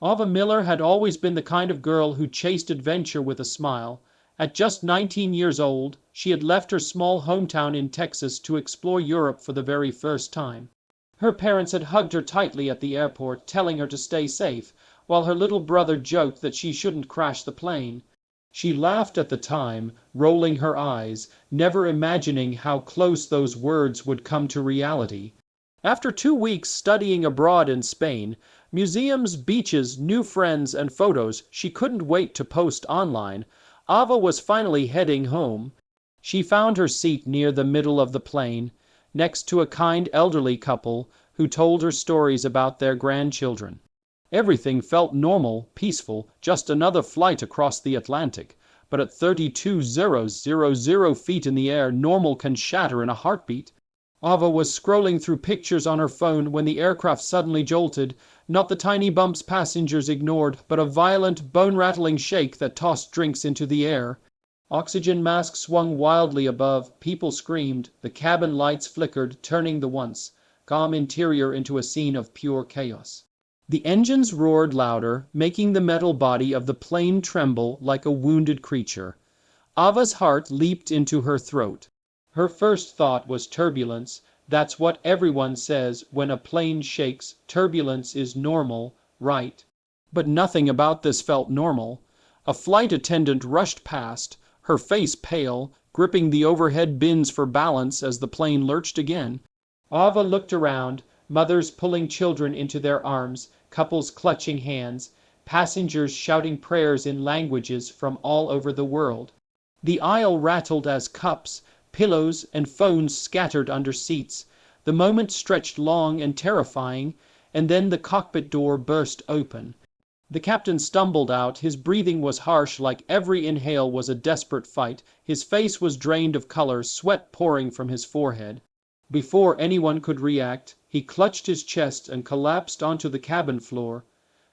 Ava Miller had always been the kind of girl who chased adventure with a smile. At just 19 years old, she had left her small hometown in Texas to explore Europe for the very first time. Her parents had hugged her tightly at the airport, telling her to stay safe, while her little brother joked that she shouldn't crash the plane. She laughed at the time, rolling her eyes, never imagining how close those words would come to reality. After 2 weeks studying abroad in Spain, museums, beaches, new friends, and photos she couldn't wait to post online, Ava was finally heading home. She found her seat near the middle of the plane, next to a kind elderly couple who told her stories about their grandchildren. Everything felt normal, peaceful, just another flight across the Atlantic. But at 32,000 feet in the air, normal can shatter in a heartbeat. Ava was scrolling through pictures on her phone when the aircraft suddenly jolted, not the tiny bumps passengers ignored, but a violent, bone-rattling shake that tossed drinks into the air. Oxygen masks swung wildly above, people screamed, the cabin lights flickered, turning the once calm interior into a scene of pure chaos. The engines roared louder, making the metal body of the plane tremble like a wounded creature. Ava's heart leaped into her throat. Her first thought was turbulence. That's what everyone says when a plane shakes. Turbulence is normal, right? But nothing about this felt normal. A flight attendant rushed past, her face pale, gripping the overhead bins for balance as the plane lurched again. Ava looked around, mothers pulling children into their arms, couples clutching hands, passengers shouting prayers in languages from all over the world. The aisle rattled as cups, pillows, and phones scattered under seats. The moment stretched long and terrifying, and then the cockpit door burst open. The captain stumbled out. His breathing was harsh, like every inhale was a desperate fight. His face was drained of color, sweat pouring from his forehead. Before anyone could react, he clutched his chest and collapsed onto the cabin floor.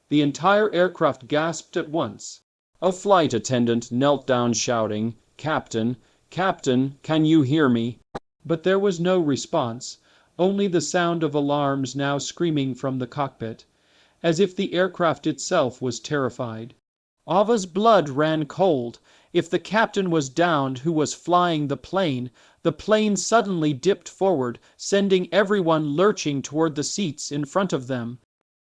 The entire aircraft gasped at once. A flight attendant knelt down shouting, "Captain, Captain, can you hear me?" But there was no response, only the sound of alarms now screaming from the cockpit, as if the aircraft itself was terrified. Ava's blood ran cold. If the captain was downed who was flying the plane suddenly dipped forward, sending everyone lurching toward the seats in front of them.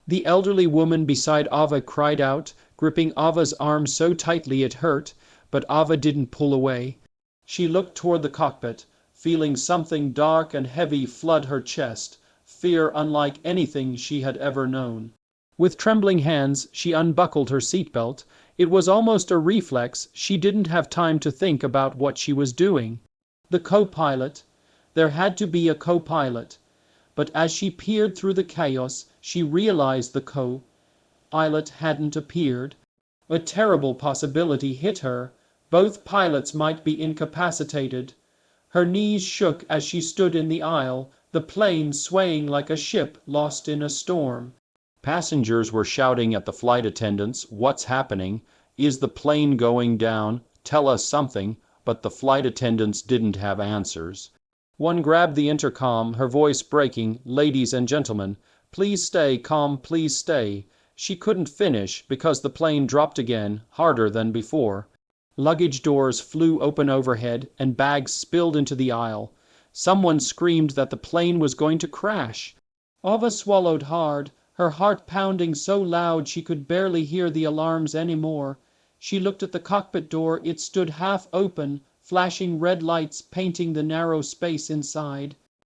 The elderly woman beside Ava cried out, gripping Ava's arm so tightly it hurt, but Ava didn't pull away. She looked toward the cockpit, feeling something dark and heavy flood her chest, fear unlike anything she had ever known. With trembling hands, she unbuckled her seatbelt. It was almost a reflex. She didn't have time to think about what she was doing. The co-pilot. There had to be a co-pilot. But as she peered through the chaos, she realized the co-pilot hadn't appeared. A terrible possibility hit her. Both pilots might be incapacitated. Her knees shook as she stood in the aisle, the plane swaying like a ship lost in a storm. Passengers were shouting at the flight attendants, "What's happening? Is the plane going down? Tell us something." But the flight attendants didn't have answers. One grabbed the intercom, her voice breaking, "Ladies and gentlemen, please stay calm, please stay." She couldn't finish because the plane dropped again, harder than before. Luggage doors flew open overhead and bags spilled into the aisle. Someone screamed that the plane was going to crash. Ava swallowed hard, her heart pounding so loud she could barely hear the alarms anymore. She looked at the cockpit door. It stood half open, flashing red lights painting the narrow space inside.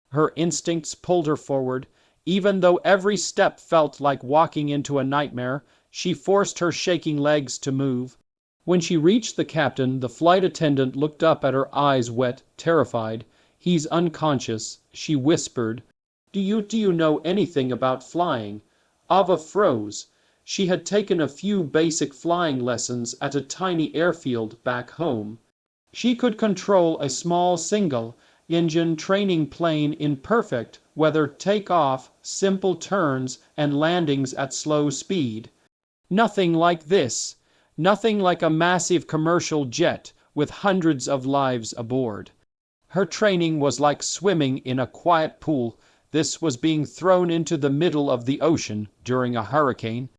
Her instincts pulled her forward. Even though every step felt like walking into a nightmare, she forced her shaking legs to move. When she reached the captain, the flight attendant looked up at her, eyes wet, terrified. "He's unconscious," she whispered. Do you know anything about flying?" Ava froze. She had taken a few basic flying lessons at a tiny airfield back home. She could control a small single-engine training plane in perfect weather, takeoff, simple turns, and landings at slow speed. Nothing like this. Nothing like a massive commercial jet with hundreds of lives aboard. Her training was like swimming in a quiet pool. This was being thrown into the middle of the ocean during a hurricane.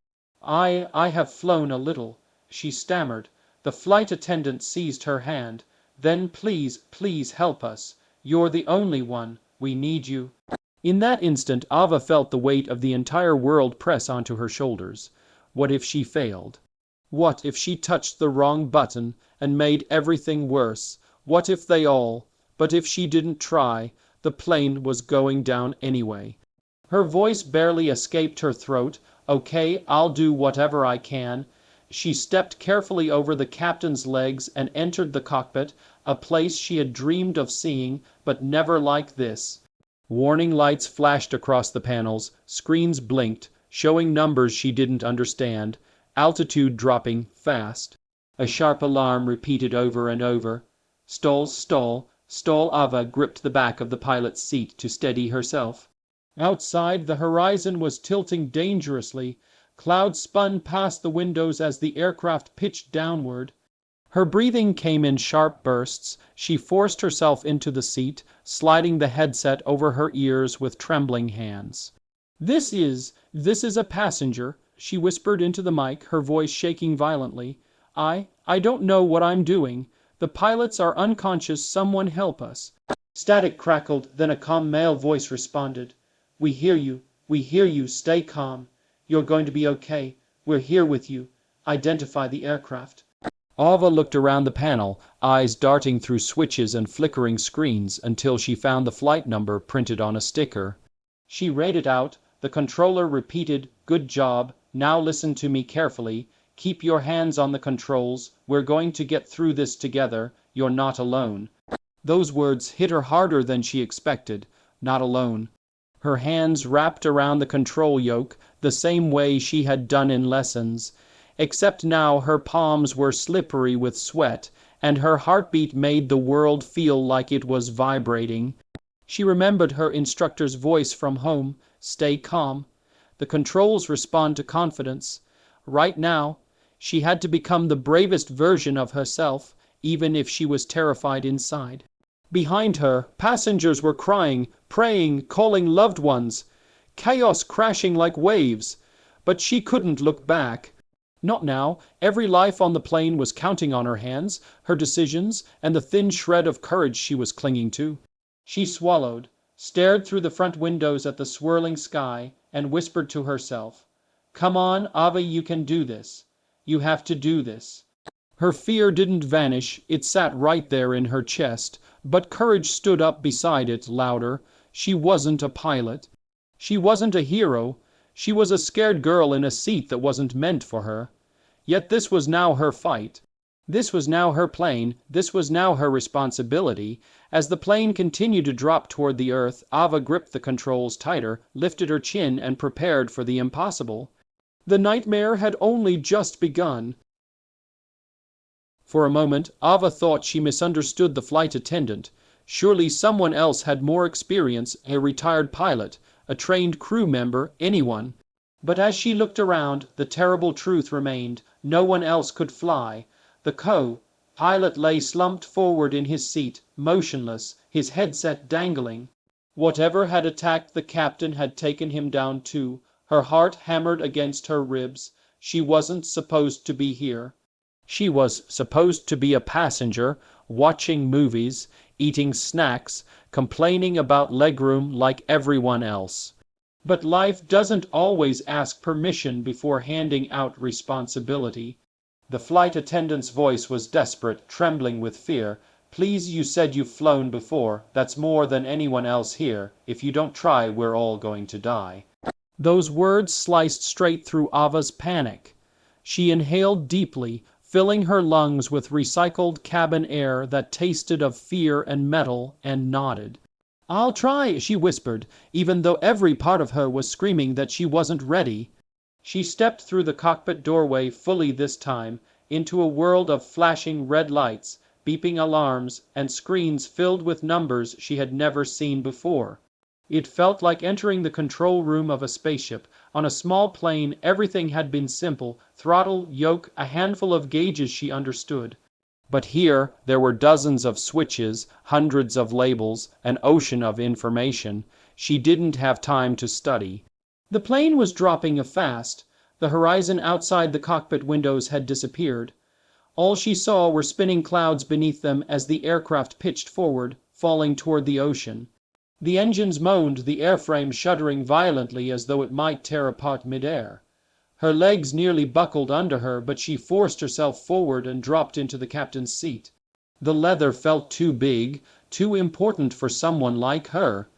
I have flown a little," she stammered. The flight attendant seized her hand. "Then please help us. You're the only one. We need you." In that instant, Ava felt the weight of the entire world press onto her shoulders. What if she failed? What if she touched the wrong button and made everything worse? What if they all? But if she didn't try, the plane was going down anyway. Her voice barely escaped her throat. "Okay, I'll do whatever I can." She stepped carefully over the captain's legs and entered the cockpit, a place she had dreamed of seeing, but never like this. Warning lights flashed across the panels, screens blinked, showing numbers she didn't understand, altitude dropping fast. A sharp alarm repeated over and over. "Stall, stall, stall." Ava gripped the back of the pilot's seat to steady herself. Outside, the horizon was tilting dangerously. Clouds spun past the windows as the aircraft pitched downward. Her breathing came in sharp bursts. She forced herself into the seat, sliding the headset over her ears with trembling hands. This is a passenger," she whispered into the mic, her voice shaking violently. I don't know what I'm doing. The pilots are unconscious. Someone help us." Static crackled, then a calm male voice responded. We hear you. Stay calm. You're going to be okay. We're here with you. Identify the aircraft." Ava looked around the panel, eyes darting through switches and flickering screens until she found the flight number printed on a sticker. She read it out. The controller repeated, "Good job. Now listen to me carefully. Keep your hands on the controls. We're going to get through this together. You're not alone." Those words hit her harder than she expected. Not alone. Her hands wrapped around the control yoke the same way she had done in lessons. Except now her palms were slippery with sweat, and her heartbeat made the world feel like it was vibrating. She remembered her instructor's voice from home. Stay calm. The controls respond to confidence. Right now, she had to become the bravest version of herself, even if she was terrified inside. Behind her, passengers were crying, praying, calling loved ones. Chaos crashing like waves. But she couldn't look back. Not now. Every life on the plane was counting on her hands, her decisions, and the thin shred of courage she was clinging to. She swallowed, stared through the front windows at the swirling sky, and whispered to herself, "Come on, Ava, you can do this. You have to do this." Her fear didn't vanish. It sat right there in her chest, but courage stood up beside it, louder. She wasn't a pilot. She wasn't a hero. She was a scared girl in a seat that wasn't meant for her. Yet this was now her fight. This was now her plane. This was now her responsibility. As the plane continued to drop toward the earth, Ava gripped the controls tighter, lifted her chin, and prepared for the impossible. The nightmare had only just begun. For a moment, Ava thought she misunderstood the flight attendant. Surely someone else had more experience, a retired pilot, a trained crew member, anyone. But as she looked around, the terrible truth remained. No one else could fly. The co-pilot lay slumped forward in his seat, motionless, his headset dangling. Whatever had attacked the captain had taken him down too. Her heart hammered against her ribs. She wasn't supposed to be here. She was supposed to be a passenger, watching movies, eating snacks, complaining about legroom like everyone else. But life doesn't always ask permission before handing out responsibility. The flight attendant's voice was desperate, trembling with fear. "Please, you said you've flown before. That's more than anyone else here. If you don't try, we're all going to die." Those words sliced straight through Ava's panic. She inhaled deeply, filling her lungs with recycled cabin air that tasted of fear and metal, and nodded. "I'll try," she whispered, even though every part of her was screaming that she wasn't ready. She stepped through the cockpit doorway fully this time, into a world of flashing red lights, beeping alarms, and screens filled with numbers she had never seen before. It felt like entering the control room of a spaceship. On a small plane, everything had been simple. Throttle, yoke, a handful of gauges she understood. But here, there were dozens of switches, hundreds of labels, an ocean of information. She didn't have time to study. The plane was dropping fast. The horizon outside the cockpit windows had disappeared. All she saw were spinning clouds beneath them as the aircraft pitched forward, falling toward the ocean. The engines moaned, the airframe shuddering violently as though it might tear apart midair. Her legs nearly buckled under her, but she forced herself forward and dropped into the captain's seat. The leather felt too big, too important for someone like her.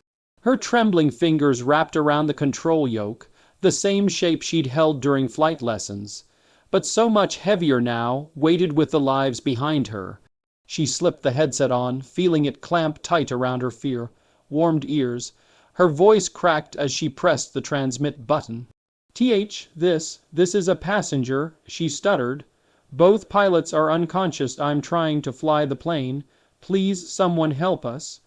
Her trembling fingers wrapped around the control yoke, the same shape she'd held during flight lessons, but so much heavier now, weighted with the lives behind her. She slipped the headset on, feeling it clamp tight around her warmed ears. Her voice cracked as she pressed the transmit button. This is a passenger," she stuttered. "Both pilots are unconscious. I'm trying to fly the plane. Please, someone help us."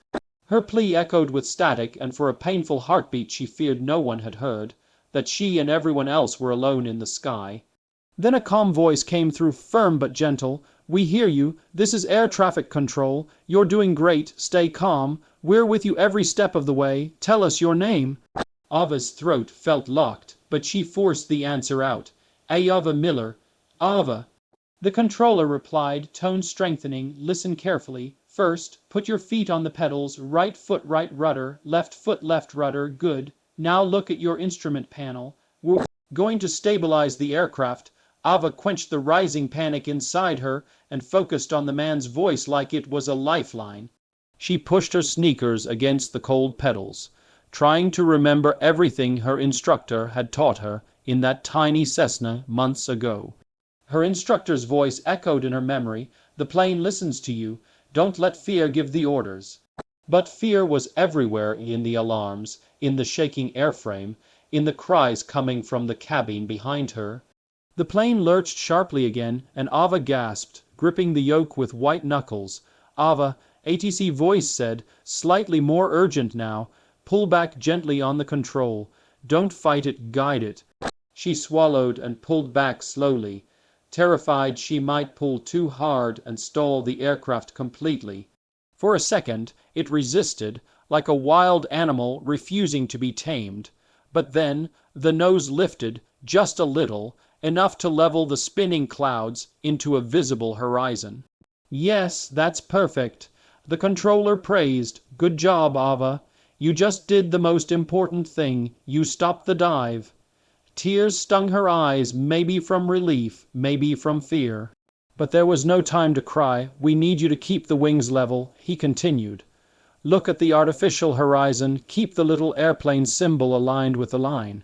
Her plea echoed with static, and for a painful heartbeat she feared no one had heard, that she and everyone else were alone in the sky. Then a calm voice came through, firm but gentle. "We hear you. This is air traffic control. You're doing great. Stay calm. We're with you every step of the way. Tell us your name." Ava's throat felt locked, but she forced the answer out. "Ava Miller. Ava." The controller replied, tone strengthening. "Listen carefully. First, put your feet on the pedals. Right foot right rudder, left foot left rudder. Good. Now look at your instrument panel. We're going to stabilize the aircraft." Ava quenched the rising panic inside her and focused on the man's voice like it was a lifeline. She pushed her sneakers against the cold pedals, trying to remember everything her instructor had taught her in that tiny Cessna months ago. Her instructor's voice echoed in her memory. "The plane listens to you. Don't let fear give the orders." But fear was everywhere, in the alarms, in the shaking airframe, in the cries coming from the cabin behind her. The plane lurched sharply again, and Ava gasped, gripping the yoke with white knuckles. "Ava," ATC voice said, slightly more urgent now, "pull back gently on the control. Don't fight it, guide it." She swallowed and pulled back slowly, terrified she might pull too hard and stall the aircraft completely. For a second, it resisted, like a wild animal refusing to be tamed. But then, the nose lifted, just a little, enough to level the spinning clouds into a visible horizon. "Yes, that's perfect," the controller praised. "Good job, Ava. You just did the most important thing. You stopped the dive." Tears stung her eyes, maybe from relief, maybe from fear. But there was no time to cry. "We need you to keep the wings level," he continued. "Look at the artificial horizon. Keep the little airplane symbol aligned with the line."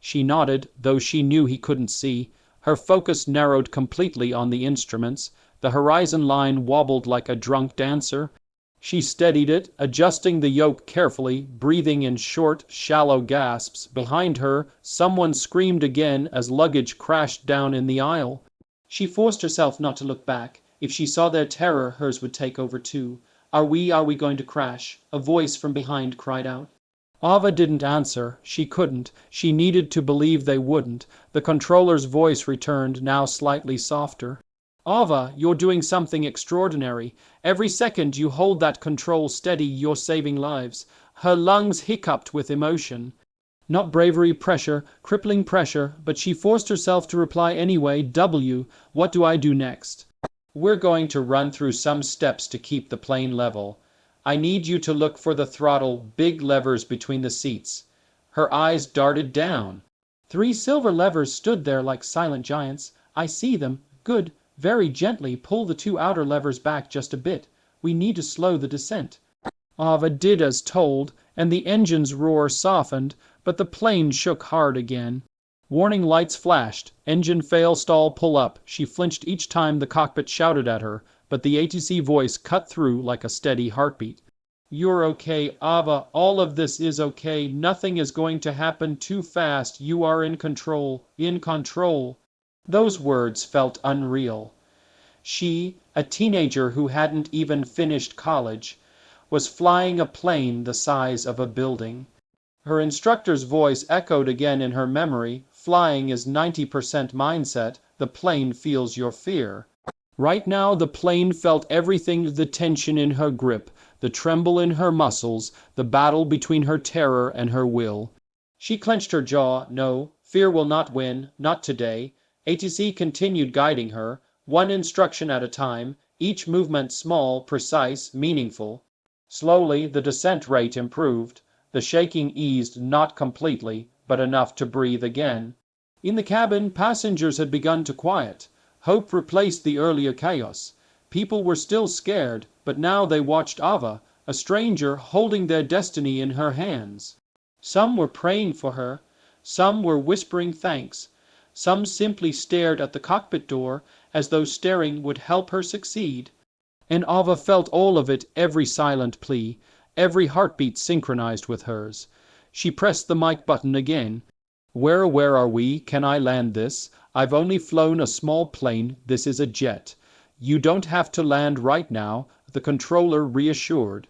She nodded, though she knew he couldn't see. Her focus narrowed completely on the instruments. The horizon line wobbled like a drunk dancer. She steadied it, adjusting the yoke carefully, breathing in short, shallow gasps. Behind her, someone screamed again as luggage crashed down in the aisle. She forced herself not to look back. If she saw their terror, hers would take over too. Are we going to crash?" a voice from behind cried out. Ava didn't answer. She couldn't. She needed to believe they wouldn't. The controller's voice returned, now slightly softer. "Ava, you're doing something extraordinary. Every second you hold that control steady, you're saving lives." Her lungs hiccuped with emotion. Not bravery, pressure, crippling pressure, but she forced herself to reply anyway. What do I do next?" "We're going to run through some steps to keep the plane level. I need you to look for the throttle, big levers between the seats." Her eyes darted down. 3 silver levers stood there like silent giants. "I see them. Good. Very gently pull the 2 outer levers back just a bit. We need to slow the descent." Ava did as told, and the engine's roar softened, but the plane shook hard again. Warning lights flashed. "Engine fail, stall, pull up." She flinched each time the cockpit shouted at her, but the ATC voice cut through like a steady heartbeat. "You're okay, Ava. All of this is okay. Nothing is going to happen too fast. You are in control. In control." Those words felt unreal. She, a teenager who hadn't even finished college, was flying a plane the size of a building. Her instructor's voice echoed again in her memory. "Flying is 90% mindset. The plane feels your fear." Right now the plane felt everything, the tension in her grip, the tremble in her muscles, the battle between her terror and her will. She clenched her jaw. No, fear will not win, not today. ATC continued guiding her, one instruction at a time, each movement small, precise, meaningful. Slowly, the descent rate improved. The shaking eased, not completely, but enough to breathe again. In the cabin, passengers had begun to quiet. Hope replaced the earlier chaos. People were still scared, but now they watched Ava, a stranger, holding their destiny in her hands. Some were praying for her, some were whispering thanks, some simply stared at the cockpit door as though staring would help her succeed. And Ava felt all of it, every silent plea, every heartbeat synchronized with hers. She pressed the mic button again. Where are we? Can I land this? I've only flown a small plane, this is a jet. You don't have to land right now, the controller reassured.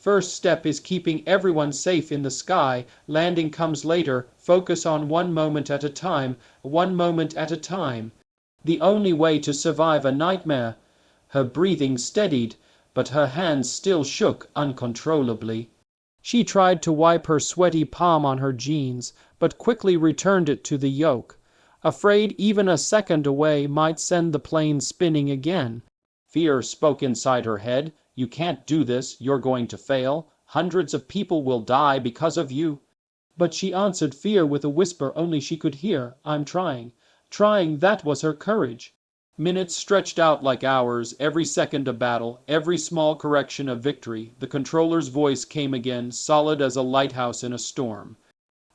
First step is keeping everyone safe in the sky. Landing comes later. Focus on one moment at a time, one moment at a time. The only way to survive a nightmare. Her breathing steadied, but her hands still shook uncontrollably. She tried to wipe her sweaty palm on her jeans, but quickly returned it to the yoke, afraid even a second away might send the plane spinning again. Fear spoke inside her head. You can't do this, you're going to fail. Hundreds of people will die because of you. But she answered fear with a whisper only she could hear. I'm trying. Trying, that was her courage. Minutes stretched out like hours, every second a battle, every small correction a victory. The controller's voice came again, solid as a lighthouse in a storm.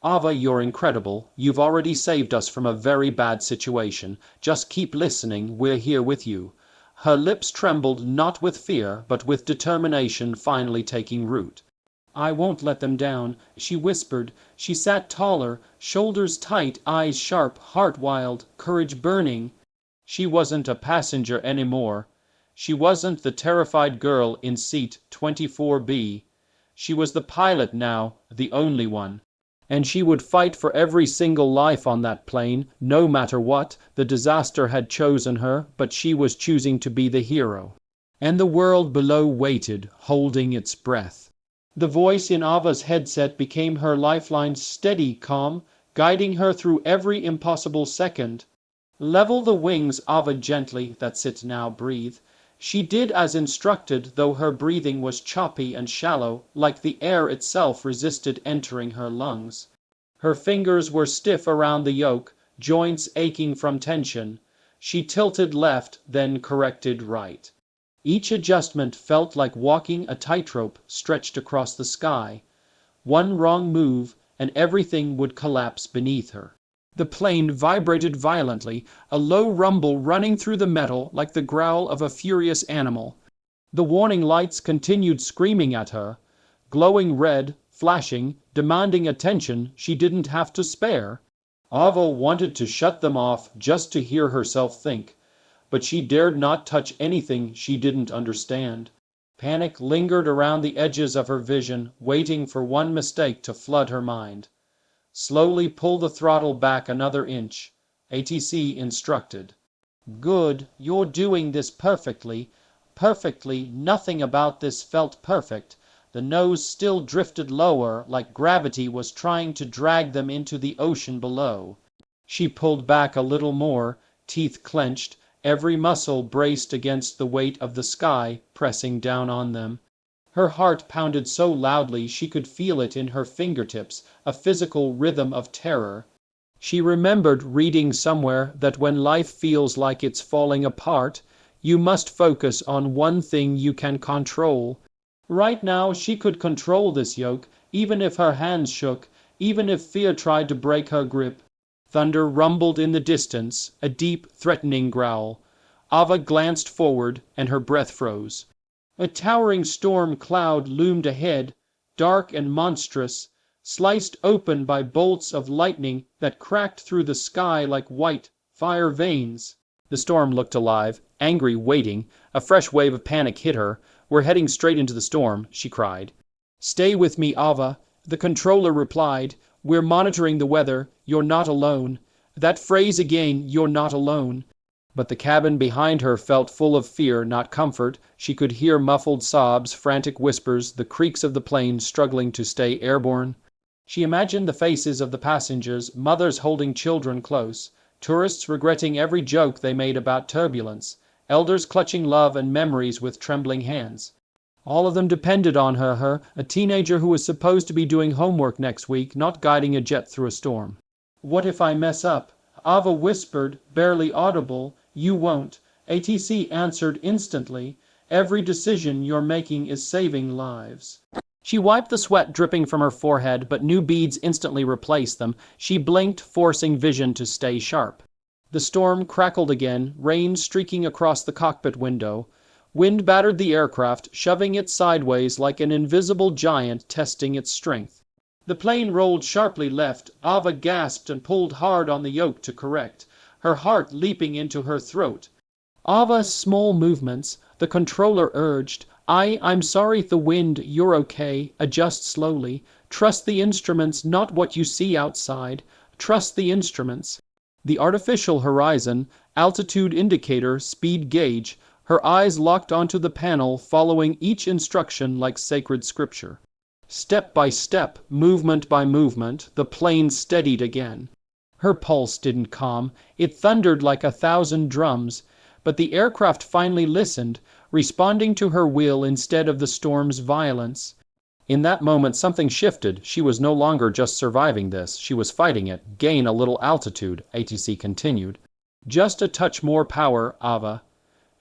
Ava, you're incredible. You've already saved us from a very bad situation. Just keep listening, we're here with you. Her lips trembled, not with fear, but with determination finally taking root. I won't let them down, she whispered. She sat taller, shoulders tight, eyes sharp, heart wild, courage burning. She wasn't a passenger anymore. She wasn't the terrified girl in seat 24B. She was the pilot now, the only one. And she would fight for every single life on that plane, no matter what. The disaster had chosen her, but she was choosing to be the hero. And the world below waited, holding its breath. The voice in Ava's headset became her lifeline, steady, calm, guiding her through every impossible second. Level the wings, Ava gently, that's it now, breathe. She did as instructed, though her breathing was choppy and shallow, like the air itself resisted entering her lungs. Her fingers were stiff around the yoke, joints aching from tension. She tilted left, then corrected right. Each adjustment felt like walking a tightrope stretched across the sky. One wrong move, and everything would collapse beneath her. The plane vibrated violently, a low rumble running through the metal like the growl of a furious animal. The warning lights continued screaming at her, glowing red, flashing, demanding attention she didn't have to spare. Ava wanted to shut them off just to hear herself think, but she dared not touch anything she didn't understand. Panic lingered around the edges of her vision, waiting for one mistake to flood her mind. Slowly pull the throttle back another inch, ATC instructed. Good, you're doing this perfectly. Perfectly, nothing about this felt perfect. The nose still drifted lower, like gravity was trying to drag them into the ocean below. She pulled back a little more, teeth clenched, every muscle braced against the weight of the sky pressing down on them. Her heart pounded so loudly she could feel it in her fingertips, a physical rhythm of terror. She remembered reading somewhere that when life feels like it's falling apart, you must focus on one thing you can control. Right now she could control this yoke, even if her hands shook, even if fear tried to break her grip. Thunder rumbled in the distance, a deep, threatening growl. Ava glanced forward, and her breath froze. A towering storm cloud loomed ahead, dark and monstrous, sliced open by bolts of lightning that cracked through the sky like white fire veins. The storm looked alive, angry, waiting. A fresh wave of panic hit her. We're heading straight into the storm, she cried. Stay with me, Ava. The controller replied. We're monitoring the weather. You're not alone. That phrase again, you're not alone. But the cabin behind her felt full of fear, not comfort. She could hear muffled sobs, frantic whispers, the creaks of the plane struggling to stay airborne. She imagined the faces of the passengers, mothers holding children close, tourists regretting every joke they made about turbulence, elders clutching love and memories with trembling hands. All of them depended on her, a teenager who was supposed to be doing homework next week, not guiding a jet through a storm. "What if I mess up?" Ava whispered, barely audible. "You won't," ATC answered instantly. "Every decision you're making is saving lives." She wiped the sweat dripping from her forehead, but new beads instantly replaced them. She blinked, forcing vision to stay sharp. The storm crackled again, rain streaking across the cockpit window. Wind battered the aircraft, shoving it sideways like an invisible giant testing its strength. The plane rolled sharply left. Ava gasped and pulled hard on the yoke to correct, her heart leaping into her throat. "Ava, small movements," the controller urged. I'm sorry, the wind, you're okay. Adjust slowly. Trust the instruments, not what you see outside. Trust the instruments." The artificial horizon, altitude indicator, speed gauge, her eyes locked onto the panel, following each instruction like sacred scripture. Step by step, movement by movement, the plane steadied again. Her pulse didn't calm. It thundered like 1,000 drums. But the aircraft finally listened, responding to her will instead of the storm's violence. In that moment something shifted. She was no longer just surviving this. She was fighting it. "Gain a little altitude," ATC continued. "Just a touch more power, Ava."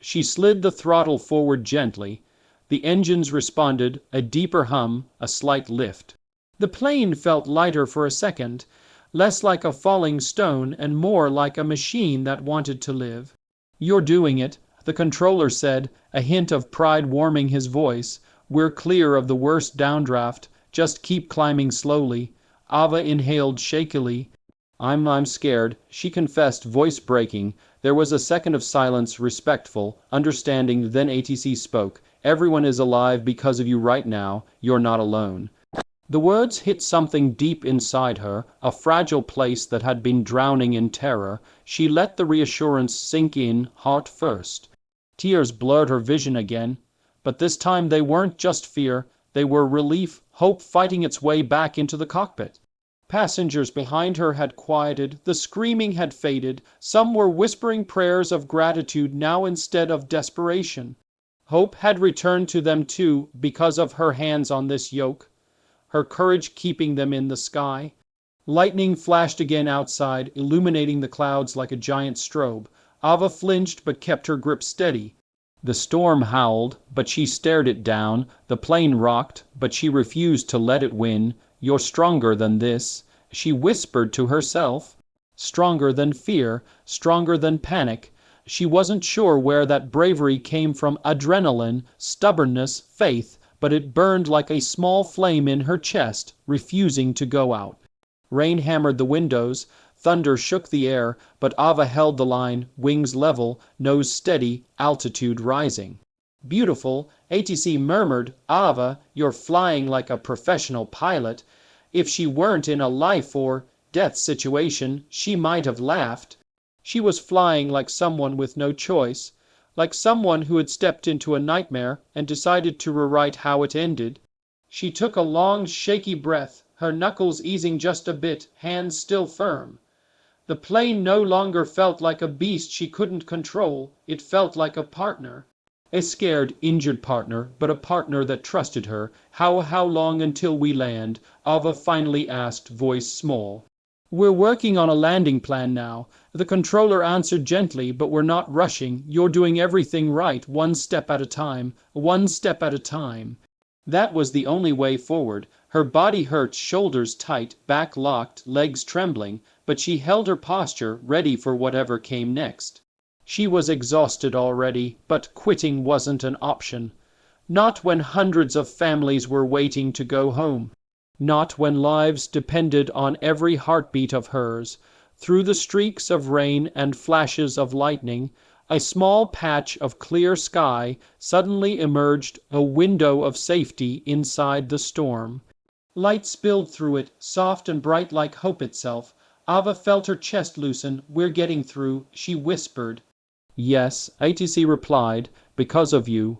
She slid the throttle forward gently. The engines responded, a deeper hum, a slight lift. The plane felt lighter for a second, less like a falling stone and more like a machine that wanted to live. "You're doing it," the controller said, a hint of pride warming his voice. "We're clear of the worst downdraft. Just keep climbing slowly." Ava inhaled shakily. I'm scared," she confessed, voice breaking. There was a second of silence, respectful, understanding, then ATC spoke. "Everyone is alive because of you right now. You're not alone." The words hit something deep inside her, a fragile place that had been drowning in terror. She let the reassurance sink in, heart first. Tears blurred her vision again, but this time they weren't just fear, they were relief, hope fighting its way back into the cockpit. Passengers behind her had quieted, the screaming had faded, some were whispering prayers of gratitude now instead of desperation. Hope had returned to them too because of her hands on this yoke, her courage keeping them in the sky. Lightning flashed again outside, illuminating the clouds like a giant strobe. Ava flinched but kept her grip steady. The storm howled, but she stared it down. The plane rocked, but she refused to let it win. "You're stronger than this," she whispered to herself. Stronger than fear, stronger than panic. She wasn't sure where that bravery came from, adrenaline, stubbornness, faith, but it burned like a small flame in her chest, refusing to go out. Rain hammered the windows, thunder shook the air, but Ava held the line, wings level, nose steady, altitude rising. "Beautiful," ATC murmured. "Ava, you're flying like a professional pilot." If she weren't in a life or death situation, she might have laughed. She was flying like someone with no choice, like someone who had stepped into a nightmare and decided to rewrite how it ended. She took a long, shaky breath, her knuckles easing just a bit, hands still firm. The plane no longer felt like a beast she couldn't control. It felt like a partner. A scared, injured partner, but a partner that trusted her. How long until we land?" Ava finally asked, voice small. "We're working on a landing plan now," the controller answered gently, "but we're not rushing. You're doing everything right, one step at a time, one step at a time." That was the only way forward. Her body hurt, shoulders tight, back locked, legs trembling, but she held her posture, ready for whatever came next. She was exhausted already, but quitting wasn't an option. Not when hundreds of families were waiting to go home. Not when lives depended on every heartbeat of hers. Through the streaks of rain and flashes of lightning, a small patch of clear sky suddenly emerged, a window of safety inside the storm. Light spilled through it, soft and bright like hope itself. Ava felt her chest loosen. "We're getting through," she whispered. "Yes," ATC replied, "because of you."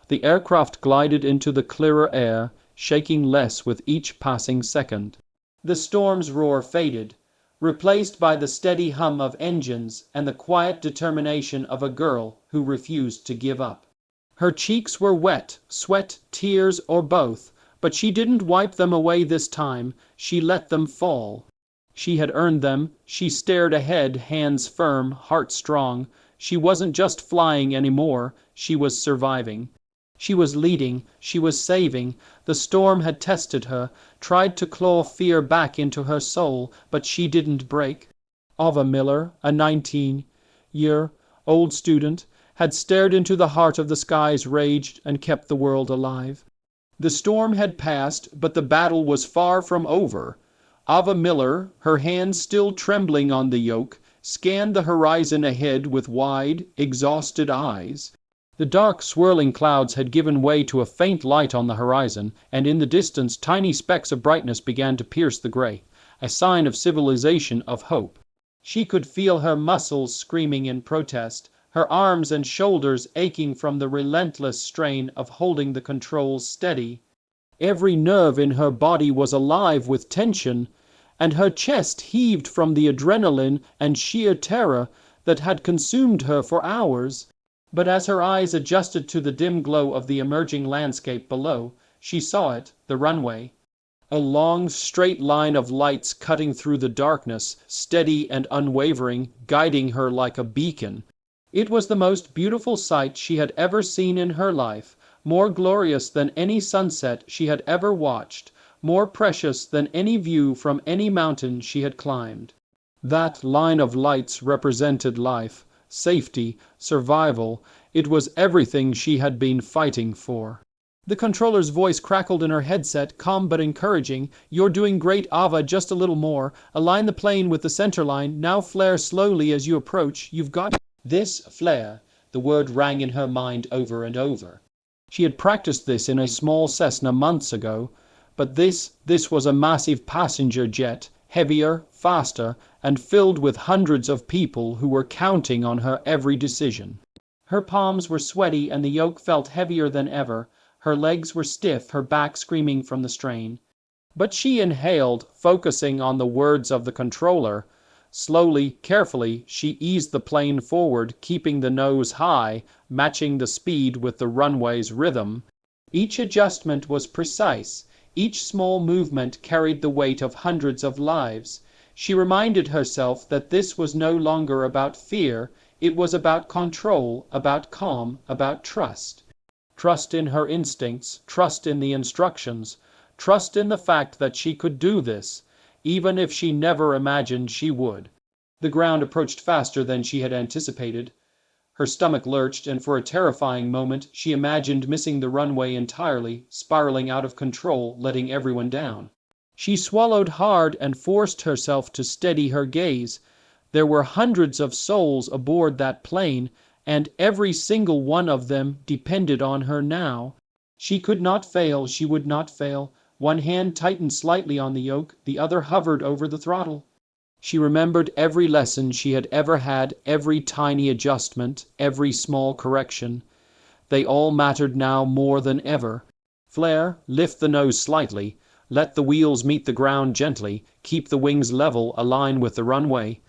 The aircraft glided into the clearer air, shaking less with each passing second. The storm's roar faded, replaced by the steady hum of engines and the quiet determination of a girl who refused to give up. Her cheeks were wet, sweat, tears, or both, but she didn't wipe them away this time. She let them fall. She had earned them. She stared ahead, hands firm, heart strong. She wasn't just flying anymore. She was surviving. She was leading. She was saving. The storm had tested her, tried to claw fear back into her soul, but she didn't break. Ava Miller, a 19-year-old student, had stared into the heart of the sky's rage and kept the world alive. The storm had passed, but the battle was far from over. Ava Miller, her hands still trembling on the yoke, scanned the horizon ahead with wide, exhausted eyes. The dark, swirling clouds had given way to a faint light on the horizon, and in the distance tiny specks of brightness began to pierce the gray, a sign of civilization, of hope. She could feel her muscles screaming in protest, her arms and shoulders aching from the relentless strain of holding the controls steady. Every nerve in her body was alive with tension, and her chest heaved from the adrenaline and sheer terror that had consumed her for hours. But as her eyes adjusted to the dim glow of the emerging landscape below, she saw it, the runway. A long, straight line of lights cutting through the darkness, steady and unwavering, guiding her like a beacon. It was the most beautiful sight she had ever seen in her life, more glorious than any sunset she had ever watched, more precious than any view from any mountain she had climbed. That line of lights represented life, safety, survival. It was everything she had been fighting for. The controller's voice crackled in her headset, calm but encouraging. "You're doing great, Ava, just a little more. Align the plane with the center line. Now flare slowly as you approach. You've got this flare." The word rang in her mind over and over. She had practiced this in a small Cessna months ago, but this was a massive passenger jet, heavier, faster, and filled with hundreds of people who were counting on her every decision. Her palms were sweaty and the yoke felt heavier than ever. Her legs were stiff, her back screaming from the strain. But she inhaled, focusing on the words of the controller. Slowly, carefully, she eased the plane forward, keeping the nose high, matching the speed with the runway's rhythm. Each adjustment was precise. Each small movement carried the weight of hundreds of lives. She reminded herself that this was no longer about fear. It was about control, about calm, about trust. Trust in her instincts, trust in the instructions, trust in the fact that she could do this, even if she never imagined she would. The ground approached faster than she had anticipated. Her stomach lurched, and for a terrifying moment she imagined missing the runway entirely, spiraling out of control, letting everyone down. She swallowed hard and forced herself to steady her gaze. There were hundreds of souls aboard that plane, and every single one of them depended on her now. She could not fail, she would not fail. One hand tightened slightly on the yoke, the other hovered over the throttle. She remembered every lesson she had ever had, every tiny adjustment, every small correction. They all mattered now more than ever. Flare, lift the nose slightly, let the wheels meet the ground gently, keep the wings level, align with the runway.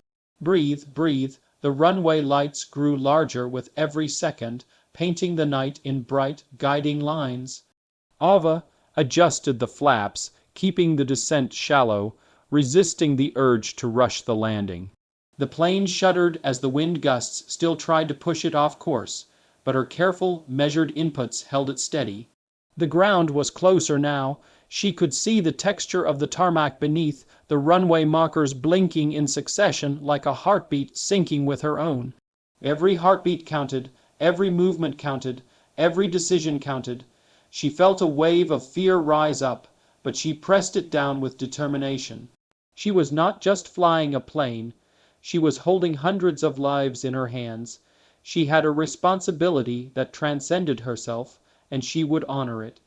Breathe, breathe. The runway lights grew larger with every second, painting the night in bright, guiding lines. Ava adjusted the flaps, keeping the descent shallow, resisting the urge to rush the landing. The plane shuddered as the wind gusts still tried to push it off course, but her careful, measured inputs held it steady. The ground was closer now. She could see the texture of the tarmac beneath, the runway markers blinking in succession like a heartbeat syncing with her own. Every heartbeat counted, every movement counted, every decision counted. She felt a wave of fear rise up, but she pressed it down with determination. She was not just flying a plane. She was holding hundreds of lives in her hands. She had a responsibility that transcended herself, and she would honor it.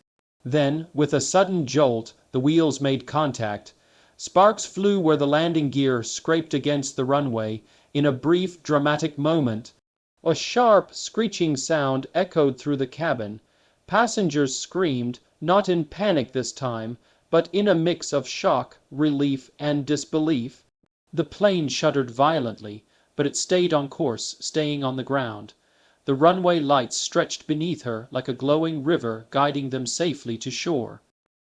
Then, with a sudden jolt, the wheels made contact. Sparks flew where the landing gear scraped against the runway. In a brief, dramatic moment, a sharp, screeching sound echoed through the cabin. Passengers screamed, not in panic this time, but in a mix of shock, relief, and disbelief. The plane shuddered violently, but it stayed on course, staying on the ground. The runway lights stretched beneath her like a glowing river, guiding them safely to shore.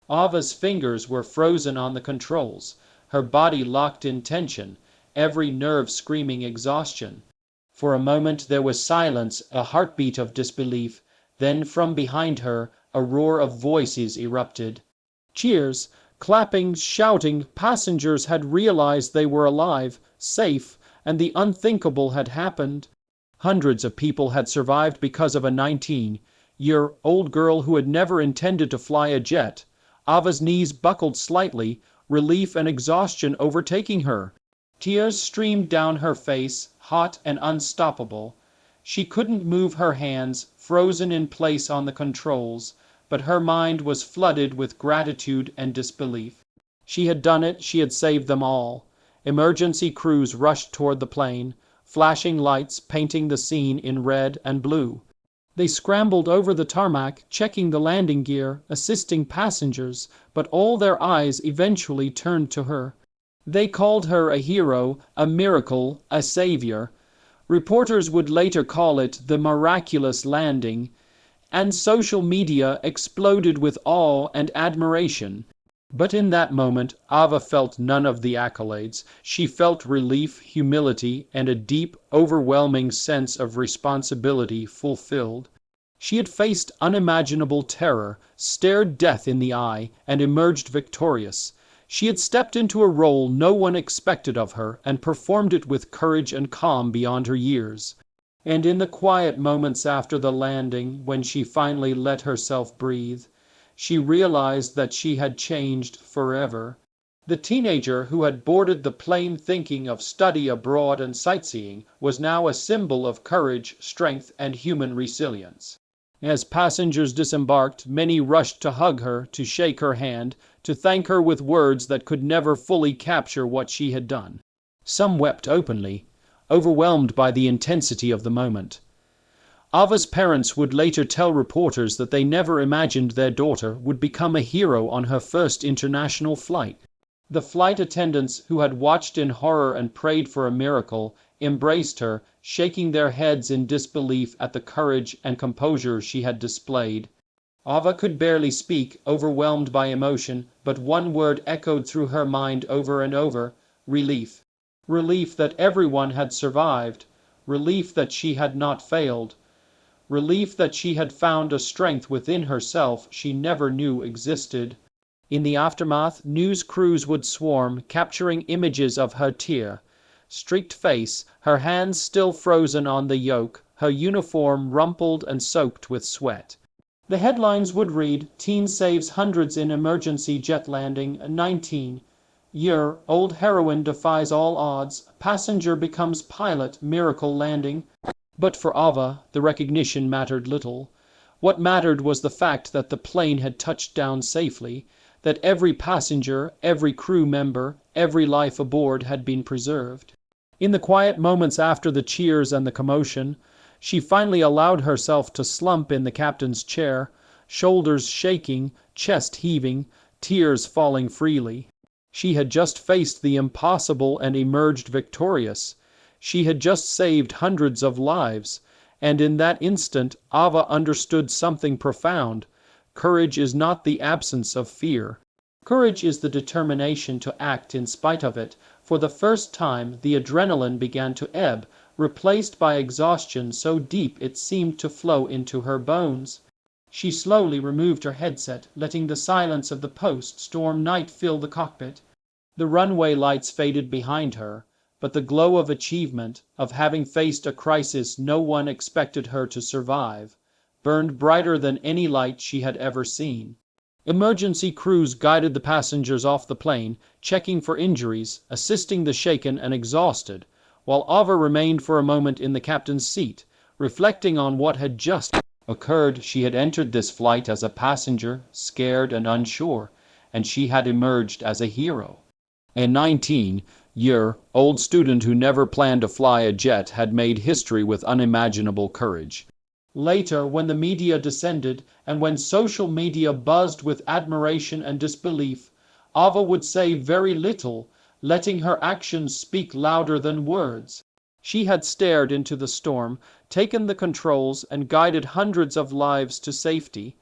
Ava's fingers were frozen on the controls, her body locked in tension, every nerve screaming exhaustion. For a moment there was silence, a heartbeat of disbelief. Then from behind her, a roar of voices erupted. Cheers, clapping, shouting. Passengers had realized they were alive, safe, and the unthinkable had happened. Hundreds of people had survived because of a 19-year-old girl who had never intended to fly a jet. Ava's knees buckled slightly, relief and exhaustion overtaking her. Tears streamed down her face, hot and unstoppable. She couldn't move her hands, frozen in place on the controls, but her mind was flooded with gratitude and disbelief. She had done it, she had saved them all. Emergency crews rushed toward the plane, flashing lights painting the scene in red and blue. They scrambled over the tarmac, checking the landing gear, assisting passengers, but all their eyes eventually turned to her. They called her a hero, a miracle, a savior. Reporters would later call it the miraculous landing, and social media exploded with awe and admiration. But in that moment, Ava felt none of the accolades. She felt relief, humility, and a deep, overwhelming sense of responsibility fulfilled. She had faced unimaginable terror, stared death in the eye, and emerged victorious. She had stepped into a role no one expected of her and performed it with courage and calm beyond her years. And in the quiet moments after the landing, when she finally let herself breathe, she realized that she had changed forever. The teenager who had boarded the plane thinking of study abroad and sightseeing was now a symbol of courage, strength, and human resilience. As passengers disembarked, many rushed to hug her, to shake her hand, to thank her with words that could never fully capture what she had done. Some wept openly, overwhelmed by the intensity of the moment. Ava's parents would later tell reporters that they never imagined their daughter would become a hero on her first international flight. The flight attendants, who had watched in horror and prayed for a miracle, embraced her, shaking their heads in disbelief at the courage and composure she had displayed. Ava could barely speak, overwhelmed by emotion, but one word echoed through her mind over and over: relief. Relief that everyone had survived. Relief that she had not failed. Relief that she had found a strength within herself she never knew existed. In the aftermath, news crews would swarm, capturing images of her tear-streaked face, her hands still frozen on the yoke, her uniform rumpled and soaked with sweat. The headlines would read, "Teen saves hundreds in emergency jet landing, 19-year-old heroine defies all odds, passenger becomes pilot, miracle landing." But for Ava, the recognition mattered little. What mattered was the fact that the plane had touched down safely, that every passenger, every crew member, every life aboard had been preserved. In the quiet moments after the cheers and the commotion, she finally allowed herself to slump in the captain's chair, shoulders shaking, chest heaving, tears falling freely. She had just faced the impossible and emerged victorious. She had just saved hundreds of lives, and in that instant Ava understood something profound. Courage is not the absence of fear. Courage is the determination to act in spite of it. For the first time, the adrenaline began to ebb, replaced by exhaustion so deep it seemed to flow into her bones. She slowly removed her headset, letting the silence of the post-storm night fill the cockpit. The runway lights faded behind her, but the glow of achievement, of having faced a crisis no one expected her to survive, burned brighter than any light she had ever seen. Emergency crews guided the passengers off the plane, checking for injuries, assisting the shaken and exhausted, while Ava remained for a moment in the captain's seat, reflecting on what had just occurred. She had entered this flight as a passenger, scared and unsure, and she had emerged as a hero. A 19-year-old student who never planned to fly a jet had made history with unimaginable courage. Later, when the media descended, and when social media buzzed with admiration and disbelief, Ava would say very little, letting her actions speak louder than words. She had stared into the storm, taken the controls, and guided hundreds of lives to safety.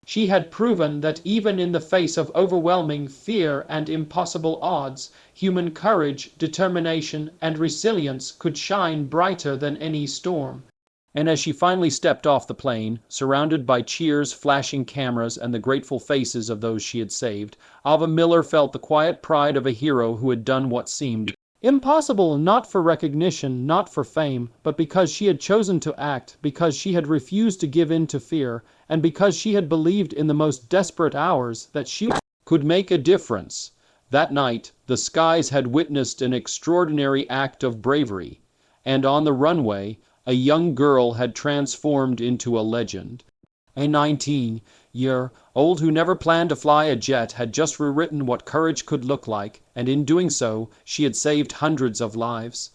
She had proven that even in the face of overwhelming fear and impossible odds, human courage, determination, and resilience could shine brighter than any storm. And as she finally stepped off the plane, surrounded by cheers, flashing cameras, and the grateful faces of those she had saved, Ava Miller felt the quiet pride of a hero who had done what seemed impossible, not for recognition, not for fame, but because she had chosen to act, because she had refused to give in to fear, and because she had believed in the most desperate hours that she could make a difference. That night, the skies had witnessed an extraordinary act of bravery, and on the runway, a young girl had transformed into a legend. A 19-year-old who never planned to fly a jet had just rewritten what courage could look like, and in doing so, she had saved hundreds of lives.